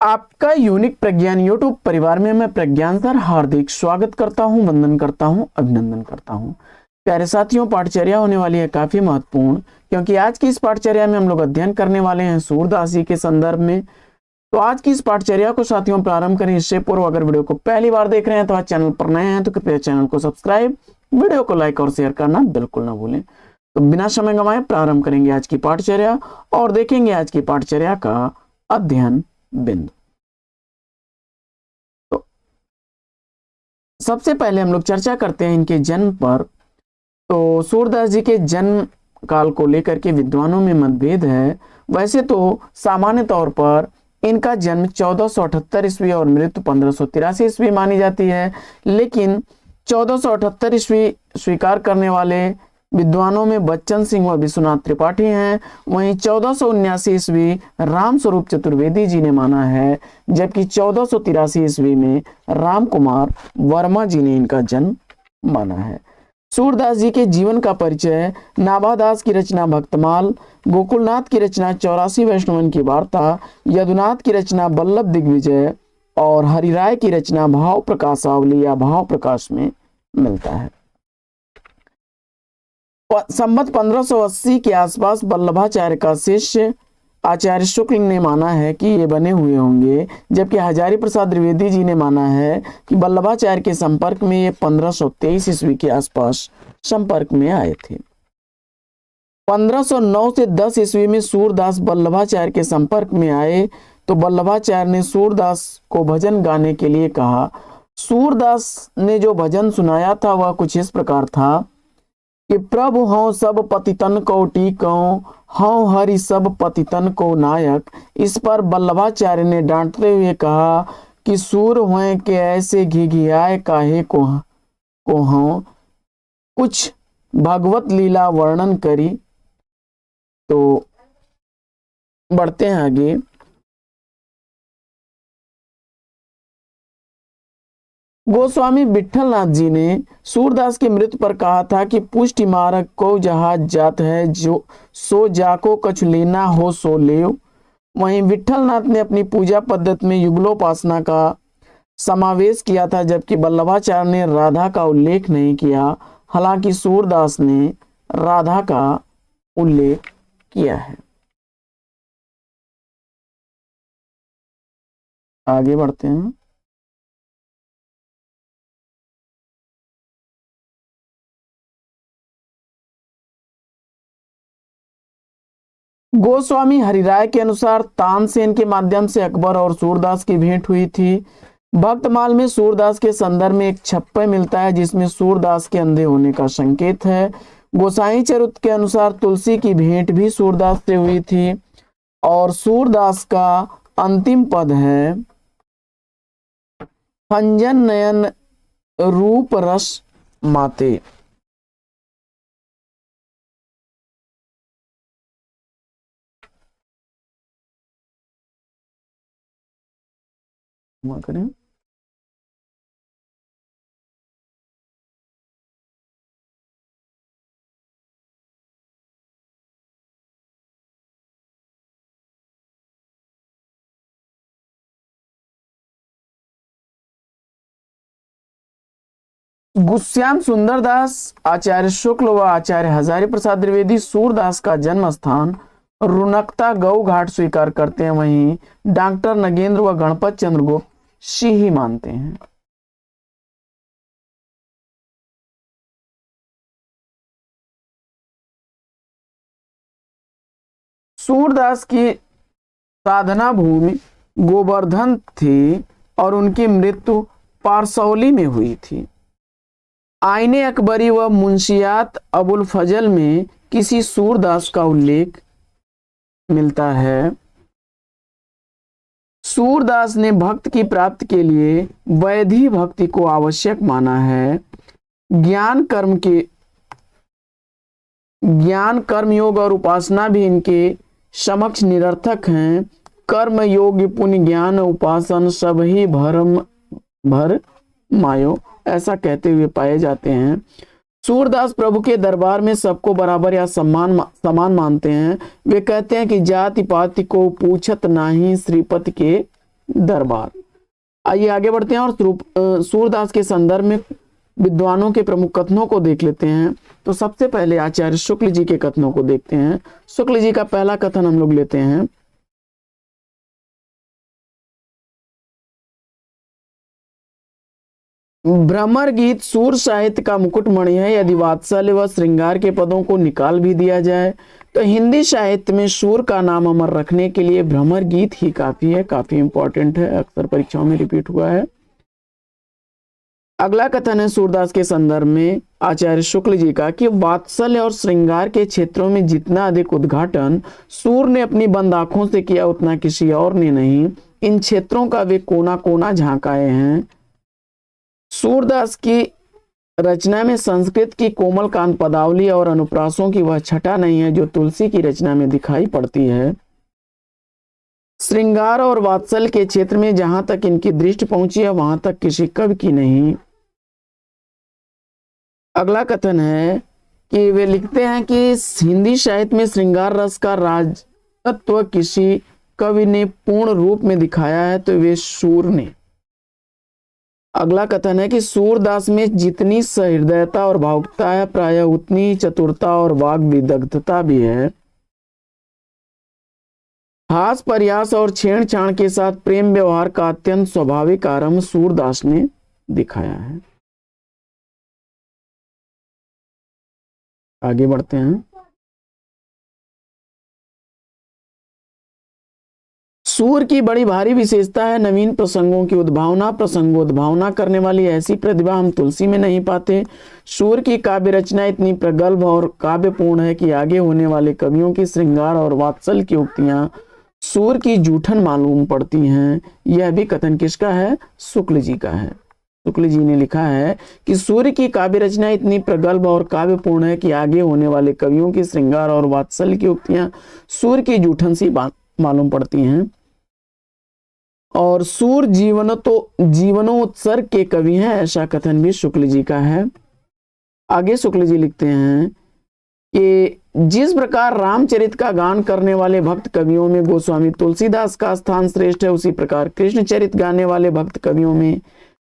आपका यूनिक प्रज्ञान यूट्यूब परिवार में मैं प्रज्ञान सर हार्दिक स्वागत करता हूं, वंदन करता हूं, अभिनंदन करता हूं। प्यारे साथियों, पाठचर्या होने वाली है काफी महत्वपूर्ण, क्योंकि आज की इस पाठचर्या में हम लोग अध्ययन करने वाले हैं सूरदास जी के संदर्भ में। तो आज की इस पाठचर्या को साथियों प्रारंभ करें इससे पूर्व अगर वीडियो को पहली बार देख रहे हैं तो आज चैनल पर नए हैं तो कृपया चैनल को सब्सक्राइब, वीडियो को लाइक और शेयर करना बिल्कुल ना भूलें। तो बिना समय गंवाए प्रारंभ करेंगे आज की पाठचर्या और देखेंगे आज की पाठचर्या का अध्ययन बिंदु। तो सबसे पहले हम लोग चर्चा करते हैं इनके जन्म पर। तो सूरदास जी के जन्म काल को लेकर के विद्वानों में मतभेद है। वैसे तो सामान्य तौर पर इनका जन्म 1478 ईस्वी और मृत्यु 1583 ईस्वी मानी जाती है, लेकिन 1478 ईस्वी स्वीकार करने वाले विद्वानों में बच्चन सिंह व विश्वनाथ त्रिपाठी हैं। वहीं 1479 ईस्वी राम स्वरूप चतुर्वेदी जी ने माना है, जबकि 1483 ईस्वी में राम कुमार वर्मा जी ने इनका जन्म माना है। सूरदास जी के जीवन का परिचय: नाभादास की रचना भक्तमाल, गोकुलनाथ की रचना 84 वैष्णवन की वार्ता, यदुनाथ की रचना बल्लभ दिग्विजय और हरिराय की रचना भाव प्रकाशावली या भाव प्रकाश में मिलता है। संवत 1580 के आसपास वल्लभाचार्य का शिष्य आचार्य शुक्ल ने माना है कि ये बने हुए होंगे, जबकि हजारी प्रसाद द्विवेदी जी ने माना है कि वल्लभाचार्य के संपर्क में ये 1523 ईस्वी के आसपास संपर्क में आए थे। 1509 से 10 ईस्वी में सूरदास वल्लभाचार्य के संपर्क में आए तो वल्लभाचार्य ने सूरदास को भजन गाने के लिए कहा। सूरदास ने जो भजन सुनाया था वह कुछ इस प्रकार था कि प्रभु हूँ सब पतितन को टीकऊं, हूँ हरि सब पतितन को नायक। इस पर वल्लभाचार्य ने डांटते हुए कहा कि सूर हुए के ऐसे घिघियाए काहे को हूँ, कुछ भगवत लीला वर्णन करी। तो बढ़ते हैं आगे। गोस्वामी विठलनाथ जी ने सूरदास की मृत्यु पर कहा था कि पुष्टि मार्ग को जहाज जात है, जो सो जाको कछु लेना हो सो लेव। वहीं विठलनाथ ने अपनी पूजा पद्धति में युगलोपासना का समावेश किया था, जबकि वल्लभाचार्य ने राधा का उल्लेख नहीं किया। हालांकि सूरदास ने राधा का उल्लेख किया है। आगे बढ़ते हैं। गोस्वामी हरिराय के अनुसार तानसेन के माध्यम से अकबर और सूरदास की भेंट हुई थी। भक्तमाल में सूरदास के संदर्भ में एक छप्पे मिलता है जिसमें सूरदास के अंधे होने का संकेत है। गोसाई चरित्र के अनुसार तुलसी की भेंट भी सूरदास से हुई थी और सूरदास का अंतिम पद है खंजन नयन रूप रस माते। करें गुस्श्याम सुंदरदास, आचार्य शुक्ल व आचार्य हजारी प्रसाद द्विवेदी सूरदास का जन्म स्थान रुनकता गौ घाट स्वीकार करते हैं। वहीं डॉक्टर नगेंद्र व गणपत चंद्र गुप्त सिही मानते हैं। सूरदास की साधना भूमि गोवर्धन थी और उनकी मृत्यु पारसौली में हुई थी। आईने अकबरी व मुंशियात अबुल फजल में किसी सूरदास का उल्लेख मिलता है। सूरदास ने भक्त की प्राप्ति के लिए वैधि भक्ति को आवश्यक माना है। ज्ञान कर्म योग और उपासना भी इनके समक्ष निरर्थक हैं। कर्म योग पुण्य ज्ञान उपासन सब ही भर मायो, ऐसा कहते हुए पाए जाते हैं। सूरदास प्रभु के दरबार में सबको बराबर या समान मानते हैं। वे कहते हैं कि जाति पाति को पूछत नाही, श्रीपति के दरबार। आइए आगे बढ़ते हैं और सूरदास के संदर्भ में विद्वानों के प्रमुख कथनों को देख लेते हैं। तो सबसे पहले आचार्य शुक्ल जी के कथनों को देखते हैं। शुक्ल जी का पहला कथन हम लोग लेते हैं। भ्रमर गीत सूर साहित्य का मुकुटमणि है। यदि वात्सल्य व श्रृंगार के पदों को निकाल भी दिया जाए तो हिंदी साहित्य में सूर का नाम अमर रखने के लिए भ्रमर गीत ही काफी है। काफी इंपॉर्टेंट है, अक्सर परीक्षाओं में रिपीट हुआ है। अगला कथन है सूरदास के संदर्भ में आचार्य शुक्ल जी का कि वात्सल्य और श्रृंगार के क्षेत्रों में जितना अधिक उद्घाटन सूर ने अपनी बंद आंखों से किया उतना किसी और ने नहीं। इन क्षेत्रों का वे कोना कोना झांकाए हैं। सूरदास की रचना में संस्कृत की कोमल कांत पदावली और अनुप्रासों की वह छटा नहीं है जो तुलसी की रचना में दिखाई पड़ती है। श्रृंगार और वात्सल्य के क्षेत्र में जहां तक इनकी दृष्टि पहुंची है वहां तक किसी कवि की नहीं। अगला कथन है कि वे लिखते हैं कि हिंदी साहित्य में श्रृंगार रस का राजत्व किसी कवि ने पूर्ण रूप में दिखाया है तो वे सूर ने। अगला कथन है कि सूरदास में जितनी सहृदयता और भावुकता है प्रायः उतनी चतुरता और वाग विदग्धता भी है। हास प्रयास और छेड़छाड़ के साथ प्रेम व्यवहार का अत्यंत स्वाभाविक आरंभ सूरदास ने दिखाया है। आगे बढ़ते हैं। सूर की बड़ी भारी विशेषता है नवीन प्रसंगों की उद्भावना। प्रसंगोद्भावना करने वाली ऐसी प्रतिभा हम तुलसी में नहीं पाते। सूर की काव्य रचना इतनी प्रगल्भ और काव्यपूर्ण है कि आगे होने वाले कवियों की श्रृंगार और वात्सल्य की उक्तियां सूर की जूठन मालूम पड़ती हैं। यह भी कथन किसका है? शुक्ल जी का है। शुक्ल जी ने लिखा है कि सूर्य की काव्य रचना इतनी प्रगल्भ और काव्यपूर्ण है कि आगे होने वाले कवियों की श्रृंगार और वात्सल्य की उक्तियां सूर्य की जूठन सी मालूम पड़ती हैं। और सूर जीवनोत्सर्ग के कवि हैं, ऐसा कथन भी शुक्ल जी का है। आगे शुक्ल जी लिखते हैं कि जिस प्रकार रामचरित का गान करने वाले भक्त कवियों में गोस्वामी तुलसीदास का स्थान श्रेष्ठ है, उसी प्रकार कृष्णचरित गाने वाले भक्त कवियों में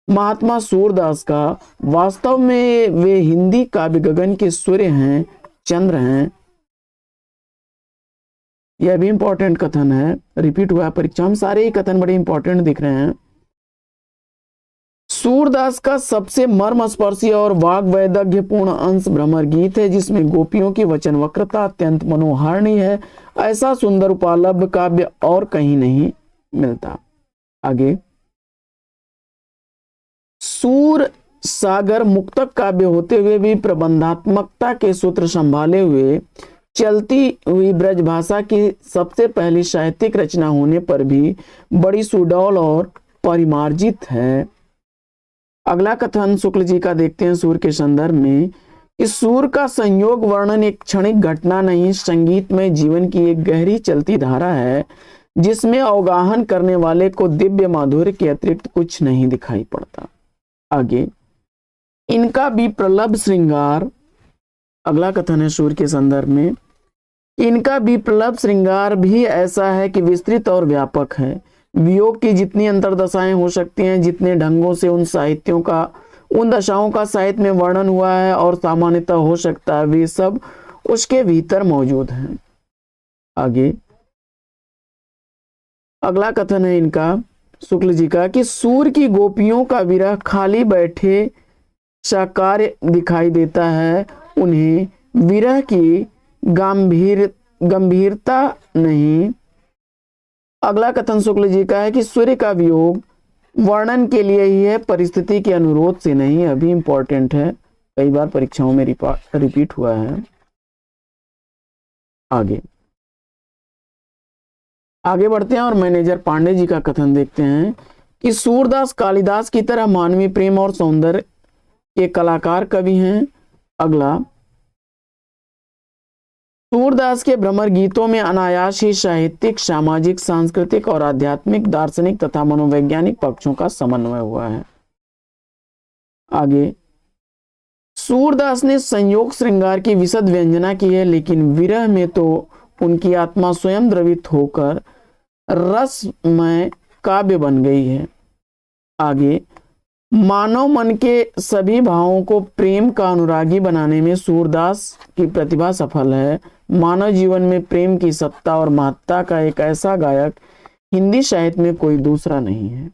महात्मा सूरदास का वास्तव में वे हिंदी काव्य गगन के सूर्य हैं, चंद्र हैं। यह भी इंपॉर्टेंट कथन है, रिपीट हुआ परीक्षा में। सारे ही कथन बड़े इंपॉर्टेंट दिख रहे हैं। सूरदास का सबसे मर्मस्पर्शी और वाग वैदग्ध्य पूर्ण अंश भ्रमर गीत है, जिसमें गोपियों की वचन वक्रता अत्यंत मनोहारिणी है। ऐसा सुंदर उपालब्ध काव्य और कहीं नहीं मिलता। आगे सूर सागर मुक्तक काव्य होते हुए भी प्रबंधात्मकता के सूत्र संभाले हुए चलती हुई ब्रज भाषा की सबसे पहली साहित्यिक रचना होने पर भी बड़ी सुडौल और परिमार्जित है। अगला कथन शुक्ल जी का देखते हैं सूर के संदर्भ में। इस सूर का संयोग वर्णन एक क्षणिक घटना नहीं, संगीत में जीवन की एक गहरी चलती धारा है, जिसमें अवगाहन करने वाले को दिव्य माधुर्य के अतिरिक्त कुछ नहीं दिखाई पड़ता। आगे इनका भी प्रलभ श्रृंगार। अगला कथन है सूर के संदर्भ में, इनका भी प्रलभ श्रृंगार भी ऐसा है कि विस्तृत और व्यापक है। वियोग की जितनी अंतर्दशाएं हो सकती हैं, जितने ढंगों से उन दशाओं का साहित्य में वर्णन हुआ है और सामान्यतः हो सकता है, वे सब उसके भीतर मौजूद हैं। आगे अगला कथन है इनका शुक्ल जी का कि सूर की गोपियों का विरह खाली बैठे साकार दिखाई देता है, उन्हें विरह की गंभीरता नहीं। अगला कथन शुक्ल जी का है कि सूर्य का वियोग वर्णन के लिए ही है, परिस्थिति के अनुरोध से नहीं। अभी इंपॉर्टेंट है, कई बार परीक्षाओं में रिपीट हुआ है। आगे बढ़ते हैं और मैनेजर पांडे जी का कथन देखते हैं कि सूरदास कालिदास की तरह मानवीय प्रेम और सौंदर्य के कलाकार कवि हैं। अगला सूरदास के भ्रमर गीतों में अनायास ही साहित्यिक, सामाजिक, सांस्कृतिक और आध्यात्मिक, दार्शनिक तथा मनोवैज्ञानिक पक्षों का समन्वय हुआ है। आगे सूरदास ने संयोग श्रृंगार की विशद व्यंजना की है, लेकिन विरह में तो उनकी आत्मा स्वयं द्रवित होकर रसमय काव्य बन गई है। आगे, मानव मन के सभी भावों को प्रेम का अनुरागी बनाने में सूरदास की प्रतिभा सफल है। मानव जीवन में प्रेम की सत्ता और महत्ता का एक ऐसा गायक हिंदी साहित्य में कोई दूसरा नहीं है।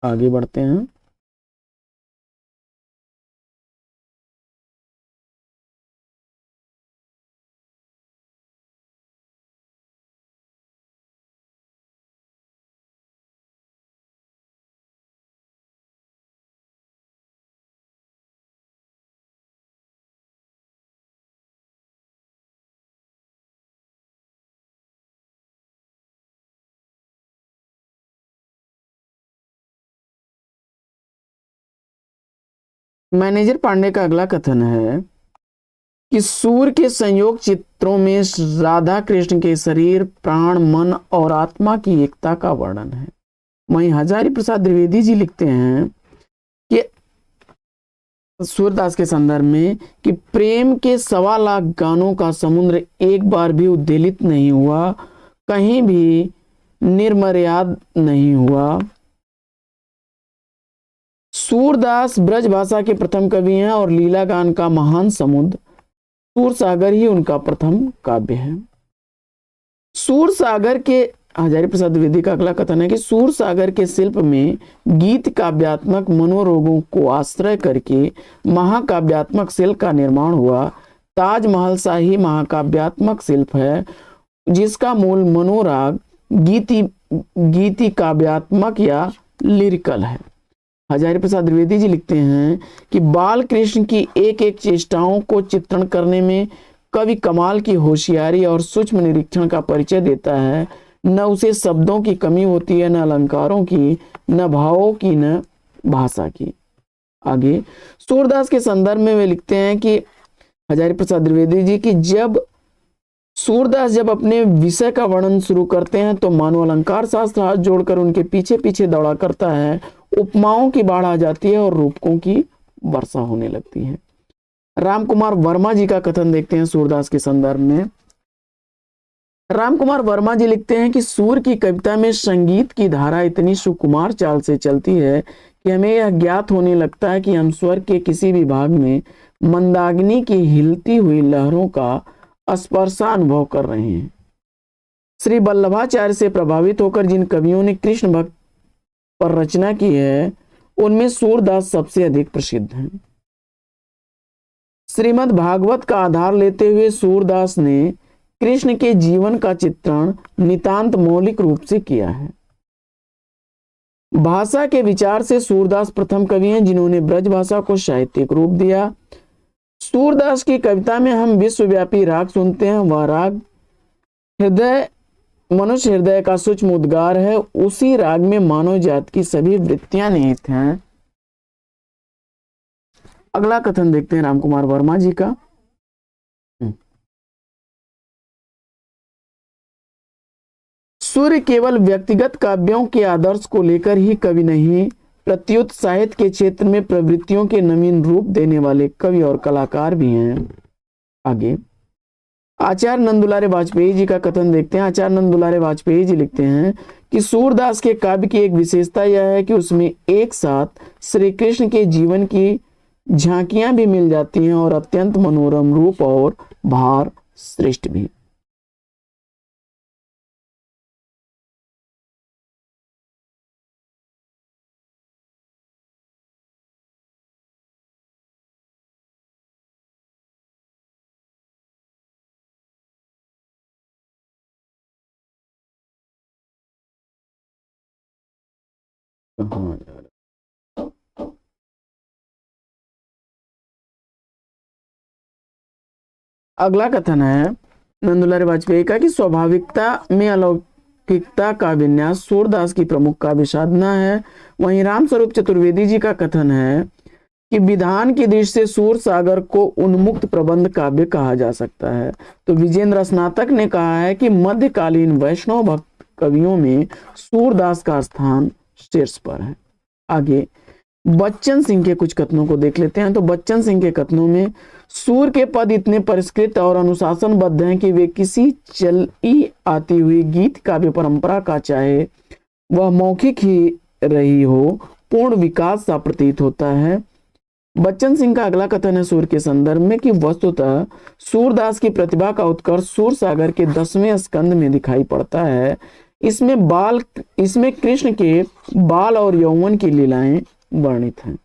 आगे बढ़ते हैं। मैनेजर पांडे का अगला कथन है कि सूर्य के संयोग चित्रों में राधा कृष्ण के शरीर, प्राण, मन और आत्मा की एकता का वर्णन है। वहीं हजारी प्रसाद द्विवेदी जी लिखते हैं कि सूरदास के संदर्भ में कि प्रेम के 1.25 लाख गानों का समुद्र एक बार भी उद्वेलित नहीं हुआ, कहीं भी निर्मर्याद नहीं हुआ। सूरदास ब्रज भाषा के प्रथम कवि हैं और लीला गान का महान समुद्र सूर सागर ही उनका प्रथम काव्य है। सूर सागर के हजारी प्रसाद द्विवेदी का अगला कथन है कि सूर सागर के शिल्प में गीत काव्यात्मक मनोरोगों को आश्रय करके महाकाव्यात्मक शिल्प का निर्माण हुआ। ताजमहल शाही महाकाव्यात्मक शिल्प है जिसका मूल मनोराग गीति काव्यात्मक या लिरिकल है। हजारी प्रसाद द्विवेदी जी लिखते हैं कि बाल कृष्ण की एक एक चेष्टाओं को चित्रण करने में कवि कमाल की होशियारी और सूक्ष्म निरीक्षण का परिचय देता है। न उसे शब्दों की कमी होती है, न अलंकारों की, न भावों की, न भाषा की। आगे सूरदास के संदर्भ में वे लिखते हैं कि हजारी प्रसाद द्विवेदी जी की सूरदास जब अपने विषय का वर्णन शुरू करते हैं तो मानो अलंकार शास्त्र हाथ जोड़कर उनके पीछे पीछे दौड़ा करता है। उपमाओं की बाढ़ आ जाती है और रूपकों की वर्षा होने लगती है। रामकुमार वर्मा जी का कथन देखते हैं सूरदास के संदर्भ में। रामकुमार वर्मा जी लिखते हैं कि सूर्य की कविता में संगीत की धारा इतनी सुकुमार चाल से चलती है कि हमें यह ज्ञात होने लगता है कि हम स्वर्ग के किसी भी भाग में मंदाग्नि की हिलती हुई लहरों का स्पर्शानुभव कर रहे हैं। श्री वल्लभाचार्य से प्रभावित होकर जिन कवियों ने कृष्ण भक्त पर रचना की है उनमें सूरदास सबसे अधिक प्रसिद्ध हैं। श्रीमद् भागवत का आधार लेते हुए सूरदास ने कृष्ण के जीवन का चित्रण नितांत मौलिक रूप से किया है। भाषा के विचार से सूरदास प्रथम कवि हैं जिन्होंने ब्रज भाषा को साहित्यिक रूप दिया। सूरदास की कविता में हम विश्वव्यापी राग सुनते हैं। वह राग मनुष्य हृदय का सूक्ष्म उद्गार है। उसी राग में मानव जात की सभी वृत्तियां निहित हैं। अगला कथन देखते हैं रामकुमार वर्मा जी का। सूर्य केवल व्यक्तिगत काव्यों के आदर्श को लेकर ही कवि नहीं, प्रत्युत साहित्य के क्षेत्र में प्रवृत्तियों के नवीन रूप देने वाले कवि और कलाकार भी हैं। आगे आचार्य नंदुलारे वाजपेयी जी का कथन देखते हैं। आचार्य नंदुलारे वाजपेयी जी लिखते हैं कि सूरदास के काव्य की एक विशेषता यह है कि उसमें एक साथ श्री कृष्ण के जीवन की झांकियां भी मिल जाती हैं और अत्यंत मनोरम रूप और भार श्रेष्ठ भी। अगला कथन है नंदुलारे वाजपेयी का कि स्वाभाविकता में अलौकिकता का विन्यास सूरदास की प्रमुख काव्य साधना है। वहीं रामस्वरूप चतुर्वेदी जी का कथन है कि विधान की दृष्टि से सूर सागर को उन्मुक्त प्रबंध काव्य कहा जा सकता है। तो विजेंद्र स्नातक ने कहा है कि मध्यकालीन वैष्णव भक्त कवियों में सूरदास का स्थान शीर्ष पर है। आगे बच्चन सिंह के कुछ कथनों को देख लेते हैं। तो बच्चन सिंह के कथनों में सूर के पद इतने परिष्कृत और अनुशासनबद्ध हैं कि वे किसी चली आती हुई गीत काव्य परंपरा का, चाहे वह मौखिक ही रही हो, पूर्ण विकास सा प्रतीत होता है। बच्चन सिंह का अगला कथन है सूर के संदर्भ में कि वस्तुतः सूरदास की प्रतिभा का उत्कर्ष सूर सागर के 10वें स्कंद में दिखाई पड़ता है। इसमें कृष्ण के बाल और यौवन की लीलाएं वर्णित हैं।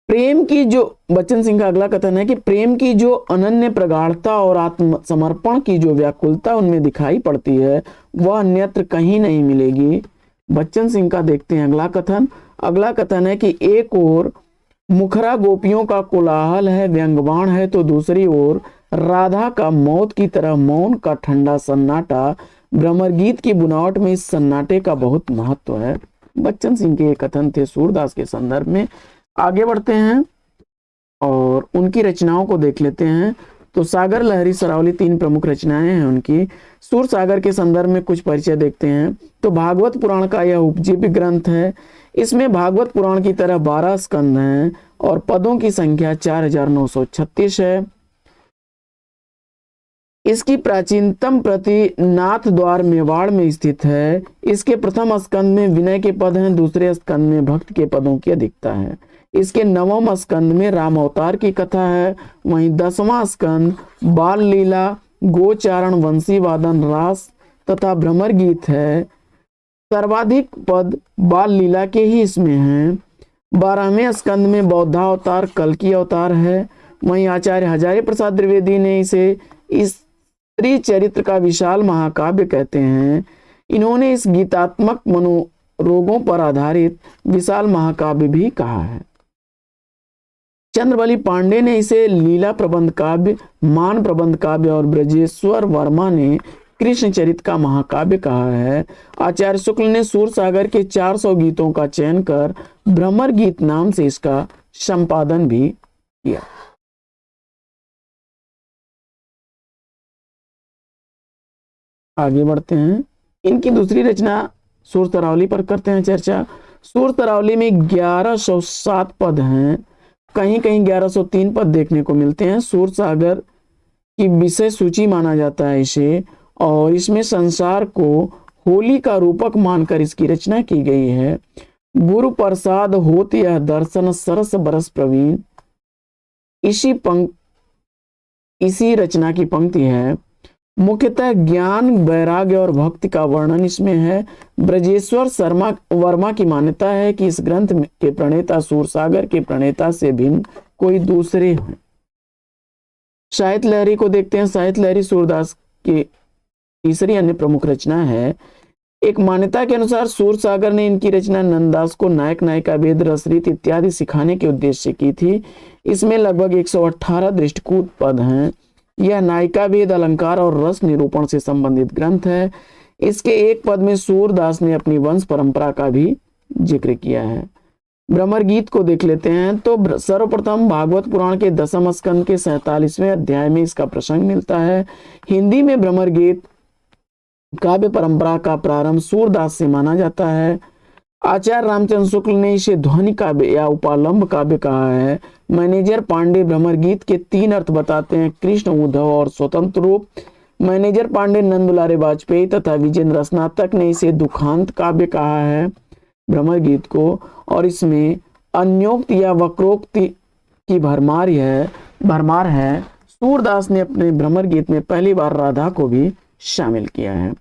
प्रेम की जो, बच्चन सिंह का अगला कथन है कि प्रेम की जो अनन्य प्रगाढ़ता और आत्मसमर्पण की जो व्याकुलता उनमें दिखाई पड़ती है वह अन्यत्र कहीं नहीं मिलेगी। बच्चन सिंह का देखते हैं अगला कथन। अगला कथन है कि एक ओर मुखरा गोपियों का कोलाहल है, व्यंग्यबाण है, तो दूसरी ओर राधा का मौत की तरह मौन का ठंडा सन्नाटा। भ्रमर गीत की बुनावट में इस सन्नाटे का बहुत महत्व है। बच्चन सिंह के कथन थे सूरदास के संदर्भ में। आगे बढ़ते हैं और उनकी रचनाओं को देख लेते हैं। तो सागर, लहरी, सरावली 3 प्रमुख रचनाएं हैं उनकी। सूर सागर के संदर्भ में कुछ परिचय देखते हैं। तो भागवत पुराण का यह उपजीव्य ग्रंथ है। इसमें भागवत पुराण की तरह 12 स्कंद हैं और पदों की संख्या 4936 है। इसकी प्राचीनतम प्रति नाथ द्वार मेवाड़ में स्थित है। इसके प्रथम स्कंद में विनय के पद हैं, दूसरे स्कंद में भक्त के पदों की अधिकता है। इसके 9वें स्कंद में राम अवतार की कथा है। वहीं 10वां स्कंद बाल लीला, गोचारण, वंशी वादन, रास तथा भ्रमर गीत है। सर्वाधिक पद बाल लीला के ही इसमें हैं। 12वें स्कंद में बौद्धावतार, कल्कि अवतार है। वहीं आचार्य हजारी प्रसाद द्विवेदी ने इसे इस स्त्री चरित्र का विशाल महाकाव्य कहते हैं। इन्होंने इस गीतात्मक मनोरोगों पर आधारित विशाल महाकाव्य भी कहा है। चंद्रबली पांडे ने इसे लीला प्रबंध काव्य, मान प्रबंध काव्य और ब्रजेश्वर वर्मा ने कृष्ण चरित्र का महाकाव्य कहा है। आचार्य शुक्ल ने सूर सागर के 400 गीतों का चयन कर भ्रमर गीत नाम से इसका संपादन भी किया। आगे बढ़ते हैं। इनकी दूसरी रचना सूर तरावली पर करते हैं चर्चा। सूर तरावली में 1107 पद हैं, कहीं कहीं 1103 पद देखने को मिलते हैं। सूर सागर की विषय सूची माना जाता है इसे, और इसमें संसार को होली का रूपक मानकर इसकी रचना की गई है। गुरु प्रसाद होत यह दर्शन सरस बरस प्रवीण, इसी रचना की पंक्ति है। मुख्यतः ज्ञान, वैराग्य और भक्ति का वर्णन इसमें है। ब्रजेश्वर वर्मा की मान्यता है कि इस ग्रंथ के प्रणेता सूरसागर के प्रणेता से भिन्न कोई दूसरे हैं। साहित्य लहरी को देखते हैं। साहित्य लहरी सूरदास की तीसरी अन्य प्रमुख रचना है। एक मान्यता के अनुसार सूरसागर ने इनकी रचना नंददास को नायक, नायिका, वेद, रसरीत इत्यादि सिखाने के उद्देश्य से की थी। इसमें लगभग 118 दृष्टिकूट पद हैं। यह नायिका वेद, अलंकार और रस निरूपण से संबंधित ग्रंथ है। इसके एक पद में सूरदास ने अपनी वंश परंपरा का भी जिक्र किया है। भ्रमर गीत को देख लेते हैं। तो सर्वप्रथम भागवत पुराण के 10वें स्कंद के 47वें अध्याय में इसका प्रसंग मिलता है। हिंदी में भ्रमर गीत काव्य परंपरा का प्रारंभ सूरदास से माना जाता है। आचार्य रामचंद्र शुक्ल ने इसे ध्वनि काव्य या उपालंब काव्य कहा है। मैनेजर पांडे भ्रमर गीत के 3 अर्थ बताते हैं: कृष्ण, उद्धव और स्वतंत्र रूप। मैनेजर पांडे, नंदुलारे वाजपेयी तथा विजेंद्र स्नातक ने इसे दुखांत काव्य कहा है भ्रमर गीत को, और इसमें अन्योक्त या वक्रोक्ति की भरमार है। सूरदास ने अपने भ्रमर गीत में पहली बार राधा को भी शामिल किया है।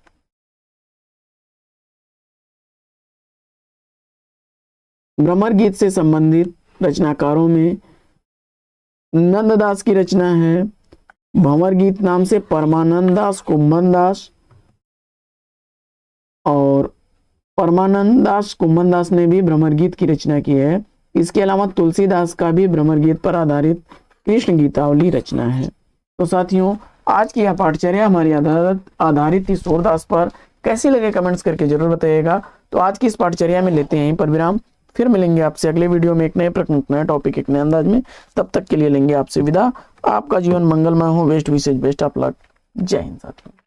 भ्रमर गीत से संबंधित रचनाकारों में नंददास की रचना है। भंवर गीत नाम से परमानंद दास, कुंभन दास, और परमानंद दास, कुंभन दास ने भी भ्रमर गीत की रचना की है। इसके अलावा तुलसीदास का भी भ्रमर गीत पर आधारित कृष्ण गीतावली रचना है। तो साथियों, आज की यह पाठचर्या हमारी आधारित थी सूरदास पर। कैसी लगे कमेंट्स करके जरूर बताइएगा। तो आज की इस पाठचर्या में लेते हैं यहीं पर विराम। फिर मिलेंगे आपसे अगले वीडियो में एक नए प्रश्न, नए टॉपिक, एक नए अंदाज में। तब तक के लिए लेंगे आपसे विदा। आपका जीवन मंगलमय हो। बेस्ट विशेष बेस्ट ऑफ लक। जय हिंद साथियों।